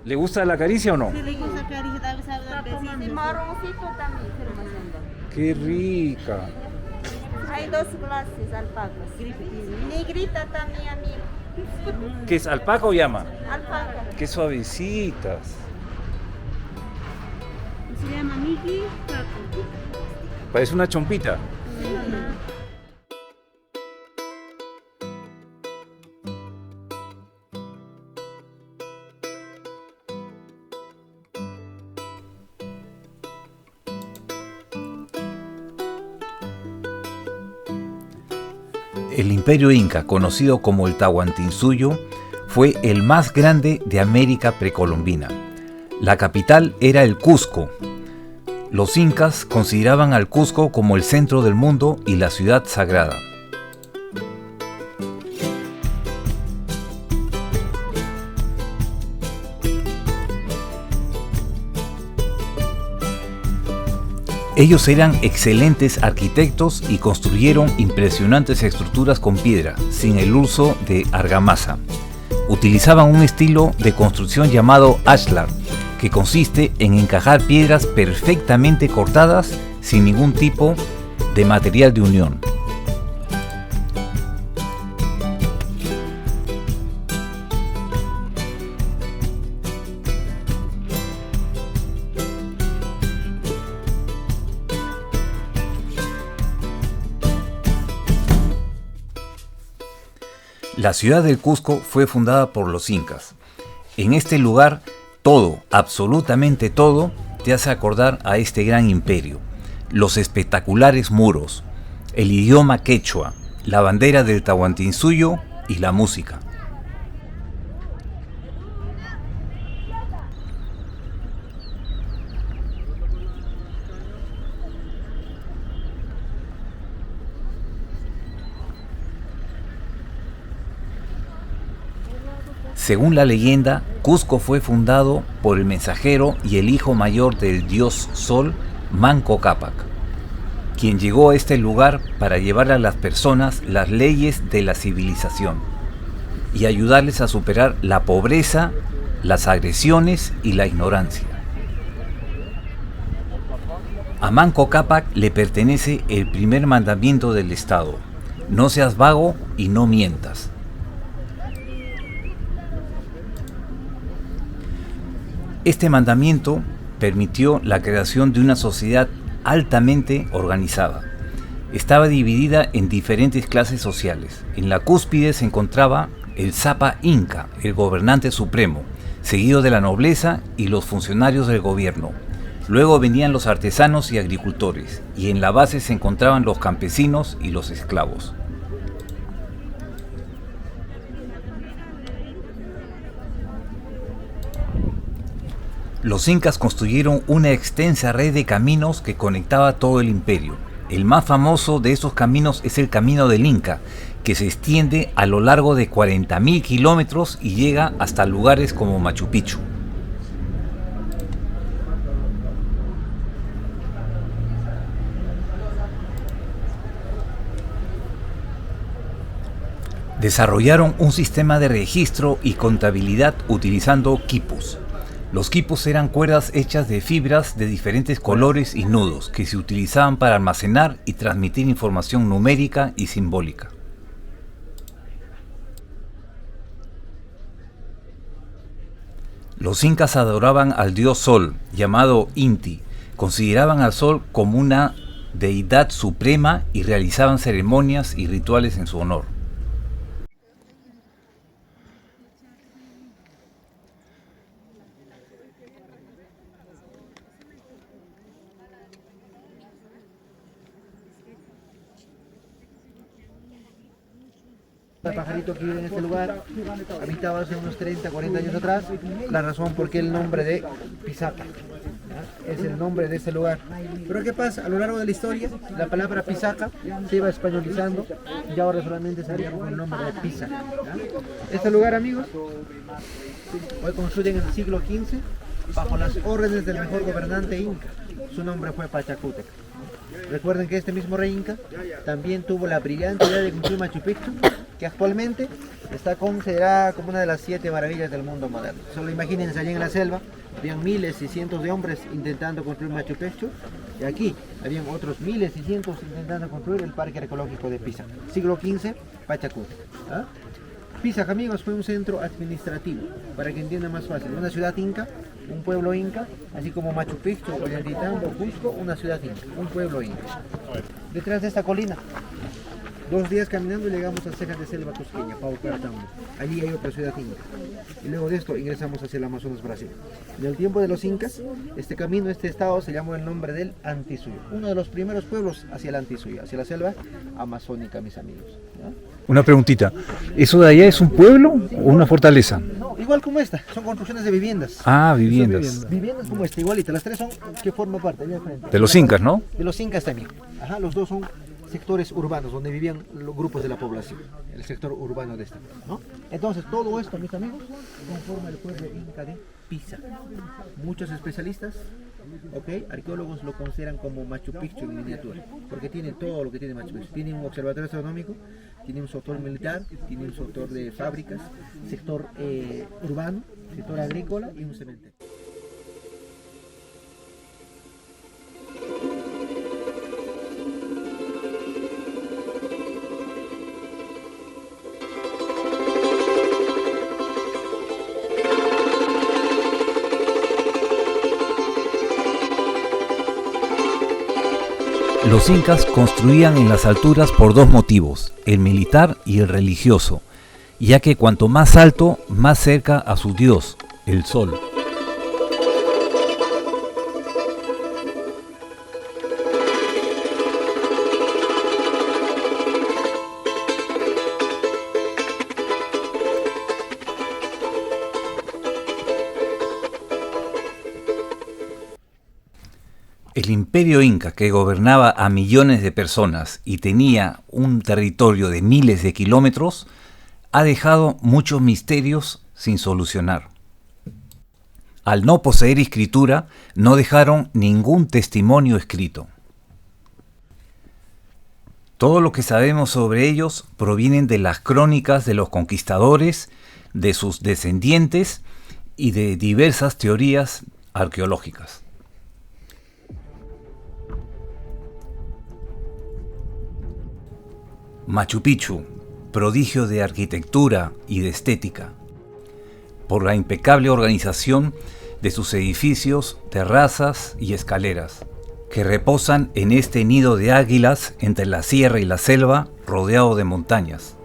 ¿Le gusta la caricia o no? Sí, le gusta caricia, tal vez sabe dar besitos. Y marroncito también, pero más lindo. Qué rica. Hay dos clases alpacas. Negrita también, amigo. ¿Qué es alpaca o llama? Alpaca. Qué suavecitas. Se llama Miki Paco. Parece una chompita. El imperio inca, conocido como el Tahuantinsuyo, fue el más grande de América precolombina. La capital era el Cusco. Los incas consideraban al Cusco como el centro del mundo y la ciudad sagrada. Ellos eran excelentes arquitectos y construyeron impresionantes estructuras con piedra, sin el uso de argamasa. Utilizaban un estilo de construcción llamado ashlar, que consiste en encajar piedras perfectamente cortadas sin ningún tipo de material de unión. La ciudad del Cusco fue fundada por los incas. En este lugar, todo, absolutamente todo, te hace acordar a este gran imperio. Los espectaculares muros, el idioma quechua, la bandera del Tahuantinsuyo y la música. Según la leyenda, Cusco fue fundado por el mensajero y el hijo mayor del dios Sol, Manco Cápac, quien llegó a este lugar para llevar a las personas las leyes de la civilización y ayudarles a superar la pobreza, las agresiones y la ignorancia. A Manco Cápac le pertenece el primer mandamiento del Estado: no seas vago y no mientas. Este mandamiento permitió la creación de una sociedad altamente organizada. Estaba dividida en diferentes clases sociales. En la cúspide se encontraba el Zapa Inca, el gobernante supremo, seguido de la nobleza y los funcionarios del gobierno. Luego venían los artesanos y agricultores, y en la base se encontraban los campesinos y los esclavos. Los incas construyeron una extensa red de caminos que conectaba todo el imperio. El más famoso de esos caminos es el Camino del Inca, que se extiende a lo largo de 40.000 kilómetros y llega hasta lugares como Machu Picchu. Desarrollaron un sistema de registro y contabilidad utilizando quipus. Los quipus eran cuerdas hechas de fibras de diferentes colores y nudos que se utilizaban para almacenar y transmitir información numérica y simbólica. Los incas adoraban al dios Sol, llamado Inti. Consideraban al Sol como una deidad suprema y realizaban ceremonias y rituales en su honor. El pajarito que vive en este lugar habitaba hace unos 30, 40 años atrás. La razón por qué el nombre de Pisaca, ¿ya? Es el nombre de este lugar. Pero ¿qué pasa? A lo largo de la historia, la palabra Pisaca se iba españolizando y ahora solamente se haría con el nombre de Pisa, ¿ya? Este lugar, amigos, fue construido en el siglo XV bajo las órdenes del mejor gobernante inca. Su nombre fue Pachacútec. Recuerden que este mismo rey inca también tuvo la brillante idea de construir Machu Picchu que actualmente está considerada como una de las 7 maravillas del mundo moderno. Solo imagínense, allá en la selva habían miles y cientos de hombres intentando construir Machu Picchu, y aquí habían otros miles y cientos intentando construir el parque arqueológico de Pisa. Siglo XV, Pachacuti. ¿Ah? Pisa, amigos, fue un centro administrativo, para que entiendan más fácil, una ciudad inca, un pueblo inca, así como Machu Picchu, Ollantaytambo, Cusco, una ciudad inca, un pueblo inca. Detrás de esta colina, 2 días caminando llegamos a Cejas de Selva Cusqueña, Paucartambo. Allí hay otra ciudad inca. Y luego de esto ingresamos hacia el Amazonas, Brasil. En el tiempo de los incas, este camino, este estado se llamó el nombre del Antisuyo. Uno de los primeros pueblos hacia el Antisuyo, hacia la selva amazónica, mis amigos. ¿Ya? Una preguntita, ¿eso de allá es un pueblo o una fortaleza? No, igual como esta, son construcciones de viviendas. Ah, viviendas. Viviendas como esta, igualita. Las 3 son que forman parte, allá al frente. De los incas, ¿no? De los incas también. Ajá, los 2 son sectores urbanos donde vivían los grupos de la población, el sector urbano de este, ¿no? Entonces todo esto, mis amigos, conforma el pueblo inca de Pisa. Muchos especialistas, arqueólogos lo consideran como Machu Picchu en miniatura, porque tiene todo lo que tiene Machu Picchu. Tiene un observatorio astronómico, tiene un sector militar, tiene un sector de fábricas, sector urbano, sector agrícola y un cementerio. Los incas construían en las alturas por 2 motivos, el militar y el religioso, ya que cuanto más alto, más cerca a su dios, el sol. El imperio inca, que gobernaba a millones de personas y tenía un territorio de miles de kilómetros, ha dejado muchos misterios sin solucionar. Al no poseer escritura, no dejaron ningún testimonio escrito. Todo lo que sabemos sobre ellos provienen de las crónicas de los conquistadores, de sus descendientes y de diversas teorías arqueológicas. Machu Picchu, prodigio de arquitectura y de estética, por la impecable organización de sus edificios, terrazas y escaleras, que reposan en este nido de águilas entre la sierra y la selva, rodeado de montañas,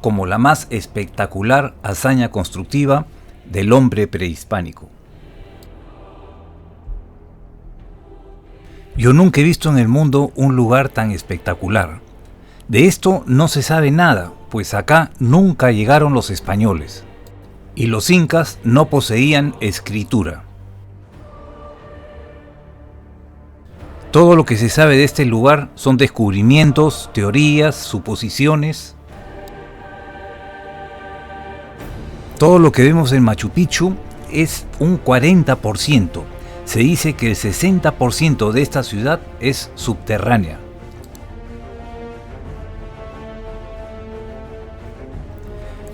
como la más espectacular hazaña constructiva del hombre prehispánico. Yo nunca he visto en el mundo un lugar tan espectacular. De esto no se sabe nada, pues acá nunca llegaron los españoles, y los incas no poseían escritura. Todo lo que se sabe de este lugar son descubrimientos, teorías, suposiciones. Todo lo que vemos en Machu Picchu es un 40%. Se dice que el 60% de esta ciudad es subterránea.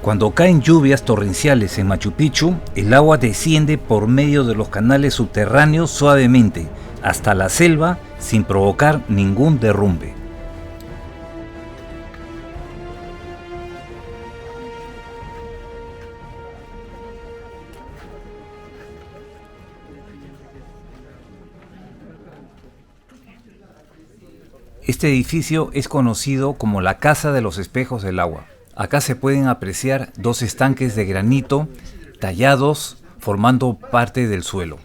Cuando caen lluvias torrenciales en Machu Picchu, el agua desciende por medio de los canales subterráneos suavemente hasta la selva sin provocar ningún derrumbe. Este edificio es conocido como la Casa de los Espejos del Agua. Acá se pueden apreciar 2 estanques de granito tallados formando parte del suelo.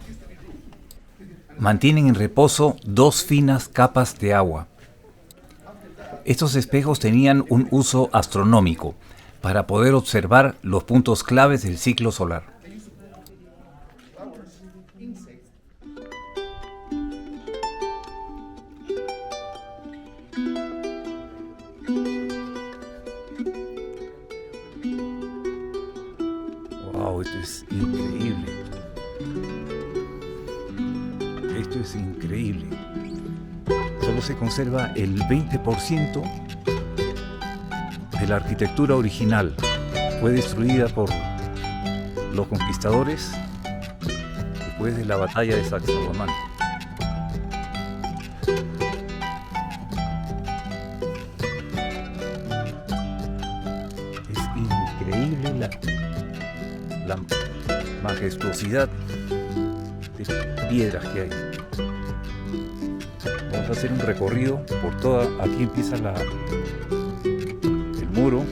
Mantienen en reposo 2 finas capas de agua. Estos espejos tenían un uso astronómico para poder observar los puntos claves del ciclo solar. Wow, esto es increíble. Esto es increíble. Solo se conserva el 20% de la arquitectura original fue destruida por los conquistadores después de la batalla de Sacsayhuamán. Es increíble la majestuosidad de piedras que hay. Vamos a hacer un recorrido por toda. Aquí empieza el muro.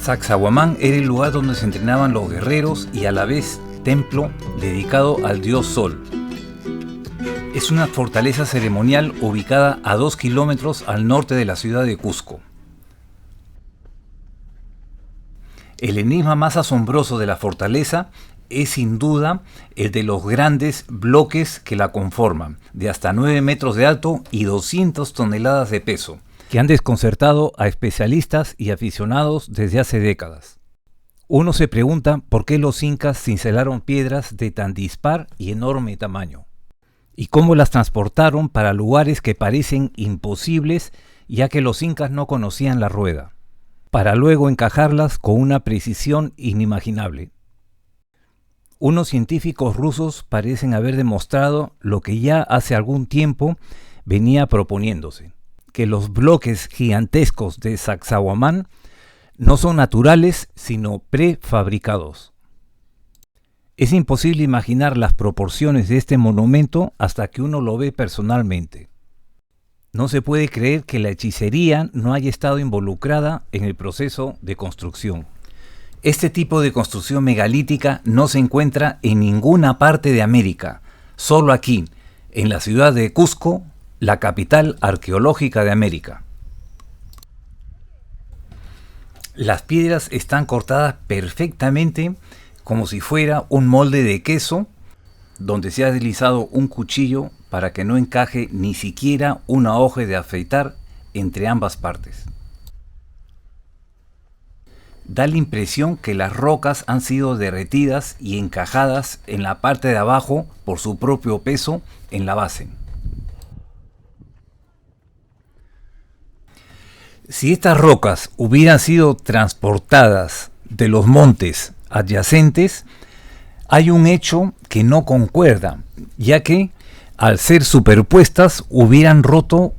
Sacsayhuamán era el lugar donde se entrenaban los guerreros y a la vez templo dedicado al dios Sol. Es una fortaleza ceremonial ubicada a 2 kilómetros al norte de la ciudad de Cusco. El enigma más asombroso de la fortaleza es sin duda el de los grandes bloques que la conforman, de hasta 9 metros de alto y 200 toneladas de peso, que han desconcertado a especialistas y aficionados desde hace décadas. Uno se pregunta por qué los incas cincelaron piedras de tan dispar y enorme tamaño, y cómo las transportaron para lugares que parecen imposibles, ya que los incas no conocían la rueda, para luego encajarlas con una precisión inimaginable. Unos científicos rusos parecen haber demostrado lo que ya hace algún tiempo venía proponiéndose, que los bloques gigantescos de Sacsayhuamán no son naturales, sino prefabricados. Es imposible imaginar las proporciones de este monumento hasta que uno lo ve personalmente. No se puede creer que la hechicería no haya estado involucrada en el proceso de construcción. Este tipo de construcción megalítica no se encuentra en ninguna parte de América, solo aquí, en la ciudad de Cusco, la capital arqueológica de América. Las piedras están cortadas perfectamente como si fuera un molde de queso donde se ha deslizado un cuchillo para que no encaje ni siquiera una hoja de afeitar entre ambas partes. Da la impresión que las rocas han sido derretidas y encajadas en la parte de abajo por su propio peso en la base. Si estas rocas hubieran sido transportadas de los montes adyacentes, hay un hecho que no concuerda, ya que al ser superpuestas hubieran roto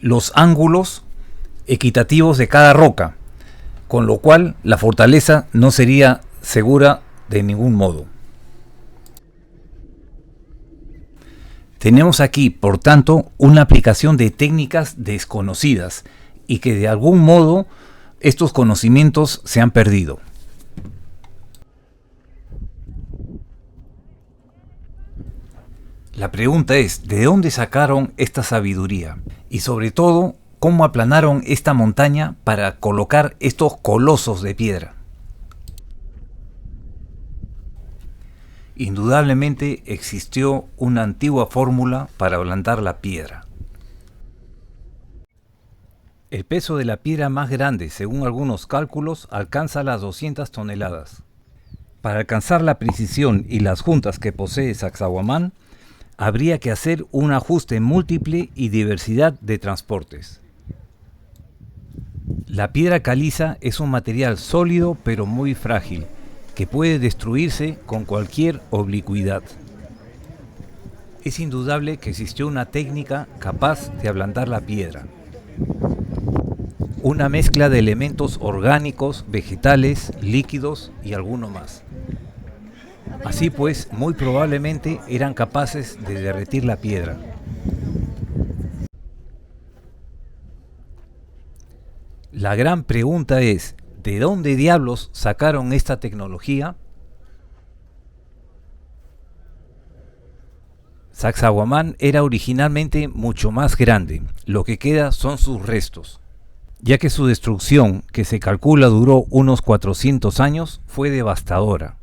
los ángulos equitativos de cada roca, con lo cual la fortaleza no sería segura de ningún modo. Tenemos aquí, por tanto, una aplicación de técnicas desconocidas y que de algún modo estos conocimientos se han perdido. La pregunta es, ¿de dónde sacaron esta sabiduría? Y sobre todo, ¿cómo aplanaron esta montaña para colocar estos colosos de piedra? Indudablemente existió una antigua fórmula para ablandar la piedra. El peso de la piedra más grande, según algunos cálculos, alcanza las 200 toneladas. Para alcanzar la precisión y las juntas que posee Sacsayhuamán, habría que hacer un ajuste múltiple y diversidad de transportes. La piedra caliza es un material sólido pero muy frágil, que puede destruirse con cualquier oblicuidad. Es indudable que existió una técnica capaz de ablandar la piedra. Una mezcla de elementos orgánicos, vegetales, líquidos y alguno más. Así pues, muy probablemente eran capaces de derretir la piedra. La gran pregunta es, ¿de dónde diablos sacaron esta tecnología? Sacsayhuamán era originalmente mucho más grande, lo que queda son sus restos, ya que su destrucción, que se calcula duró unos 400 años, fue devastadora.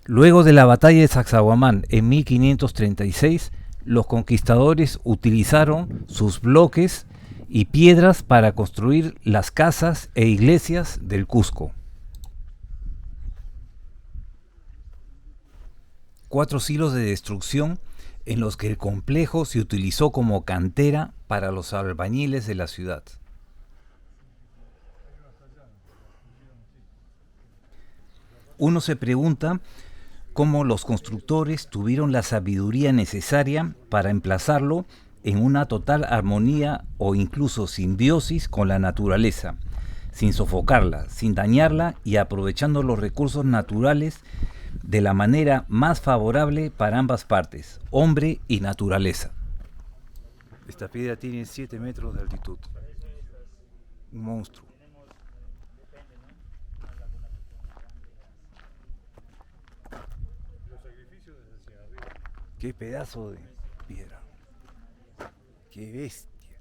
Luego de la batalla de Sacsayhuamán en 1536, los conquistadores utilizaron sus bloques y piedras para construir las casas e iglesias del Cusco. 4 siglos de destrucción en los que el complejo se utilizó como cantera para los albañiles de la ciudad. Uno se pregunta cómo los constructores tuvieron la sabiduría necesaria para emplazarlo en una total armonía o incluso simbiosis con la naturaleza, sin sofocarla, sin dañarla y aprovechando los recursos naturales de la manera más favorable para ambas partes, hombre y naturaleza. Esta piedra tiene 7 metros de altitud. Un monstruo. Qué pedazo de piedra. Qué bestia.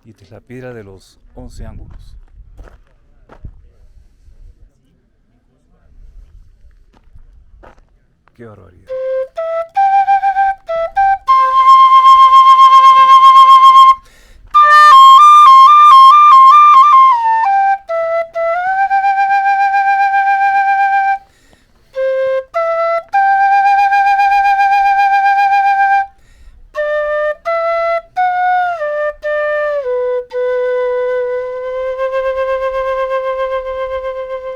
Y esta es la piedra de los 11 ángulos. Qué barbaridad.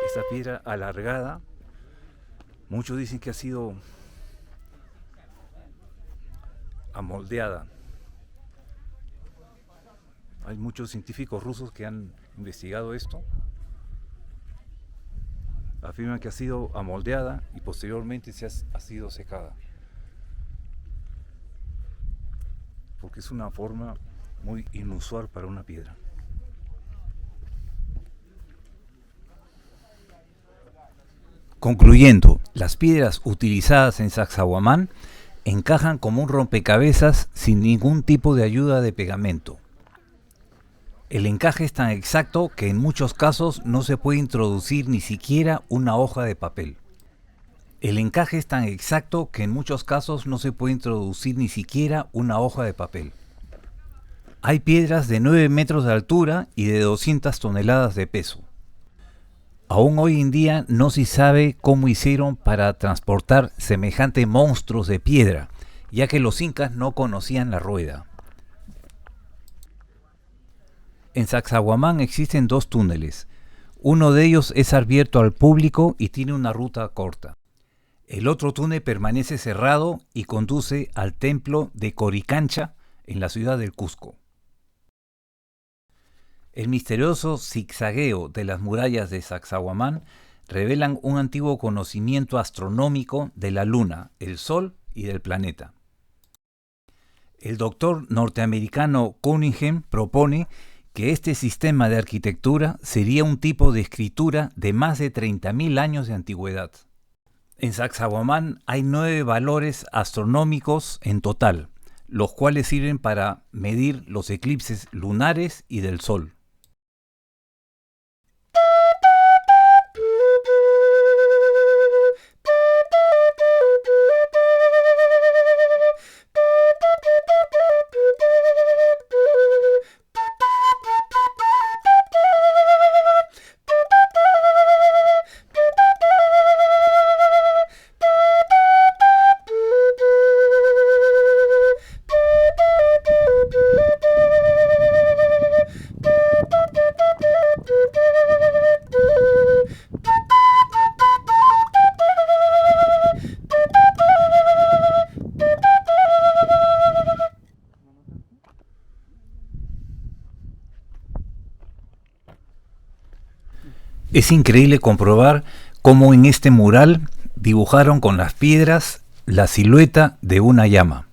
Esta piedra alargada, muchos dicen que ha sido amoldeada. Hay muchos científicos rusos que han investigado esto. Afirman que ha sido amoldeada y posteriormente ha sido secada. Porque es una forma muy inusual para una piedra. Concluyendo, las piedras utilizadas en Sacsayhuamán encajan como un rompecabezas sin ningún tipo de ayuda de pegamento. El encaje es tan exacto que en muchos casos no se puede introducir ni siquiera una hoja de papel. El encaje es tan exacto que en muchos casos no se puede introducir ni siquiera una hoja de papel. Hay piedras de 9 metros de altura y de 200 toneladas de peso. Aún hoy en día no se sabe cómo hicieron para transportar semejantes monstruos de piedra, ya que los incas no conocían la rueda. En Sacsayhuamán existen 2 túneles. Uno de ellos es abierto al público y tiene una ruta corta. El otro túnel permanece cerrado y conduce al templo de Coricancha en la ciudad del Cusco. El misterioso zigzagueo de las murallas de Sacsayhuamán revelan un antiguo conocimiento astronómico de la Luna, el Sol y del planeta. El doctor norteamericano Cunningham propone que este sistema de arquitectura sería un tipo de escritura de más de 30.000 años de antigüedad. En Sacsayhuamán hay 9 valores astronómicos en total, los cuales sirven para medir los eclipses lunares y del Sol. Es increíble comprobar cómo en este mural dibujaron con las piedras la silueta de una llama.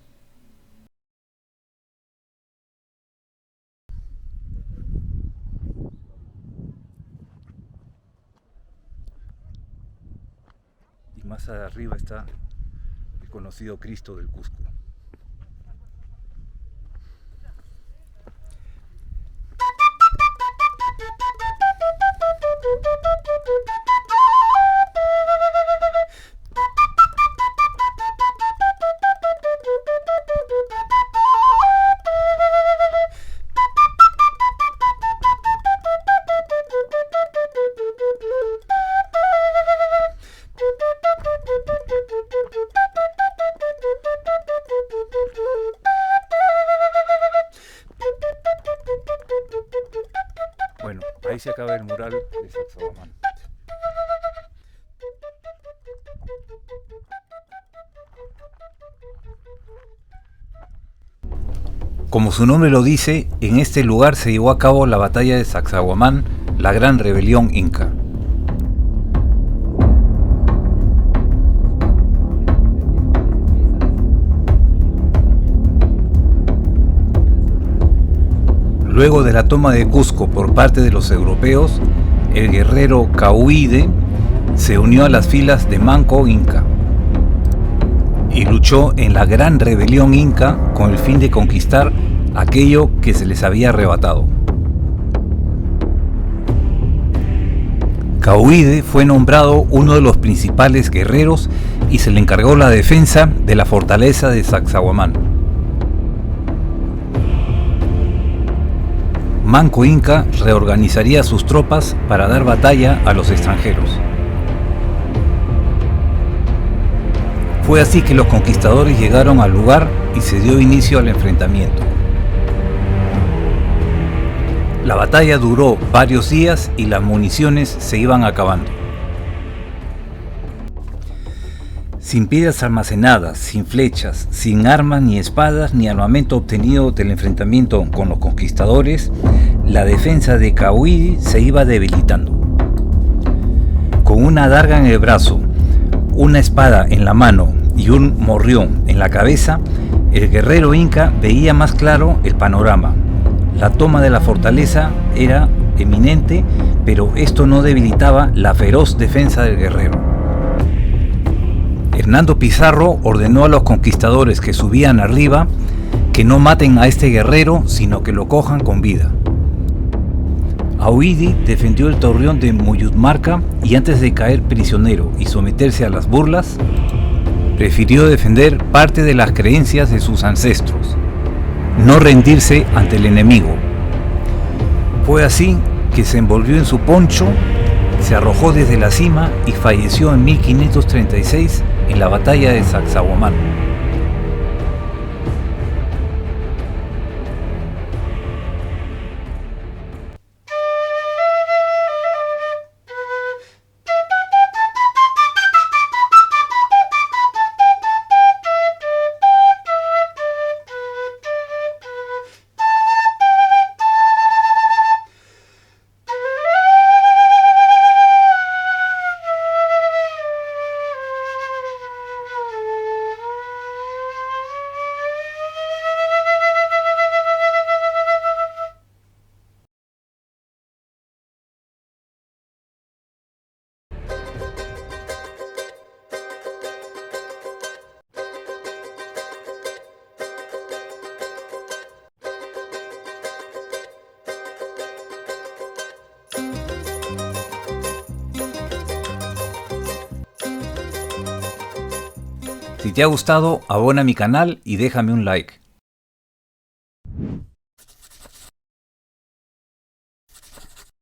Y más arriba está el conocido Cristo del Cusco. se acaba el mural de Sacsayhuamán. Como su nombre lo dice, en este lugar se llevó a cabo la batalla de Sacsayhuamán, la gran rebelión inca. Luego de la toma de Cusco por parte de los europeos, el guerrero Cahuide se unió a las filas de Manco Inca y luchó en la gran rebelión inca con el fin de conquistar aquello que se les había arrebatado. Cahuide fue nombrado uno de los principales guerreros y se le encargó la defensa de la fortaleza de Sacsayhuamán. Manco Inca reorganizaría sus tropas para dar batalla a los extranjeros. Fue así que los conquistadores llegaron al lugar y se dio inicio al enfrentamiento. La batalla duró varios días y las municiones se iban acabando. Sin piedras almacenadas, sin flechas, sin armas ni espadas ni armamento obtenido del enfrentamiento con los conquistadores, la defensa de Cahuide se iba debilitando. Con una adarga en el brazo, una espada en la mano y un morrión en la cabeza, el guerrero inca veía más claro el panorama. La toma de la fortaleza era eminente, pero esto no debilitaba la feroz defensa del guerrero. Hernando Pizarro ordenó a los conquistadores que subían arriba que no maten a este guerrero, sino que lo cojan con vida. Ahuidi defendió el torreón de Muyutmarca y antes de caer prisionero y someterse a las burlas, prefirió defender parte de las creencias de sus ancestros, no rendirse ante el enemigo. Fue así que se envolvió en su poncho, se arrojó desde la cima y falleció en 1536 en la batalla de Sacsayhuamán. Si te ha gustado, abona a mi canal y déjame un like.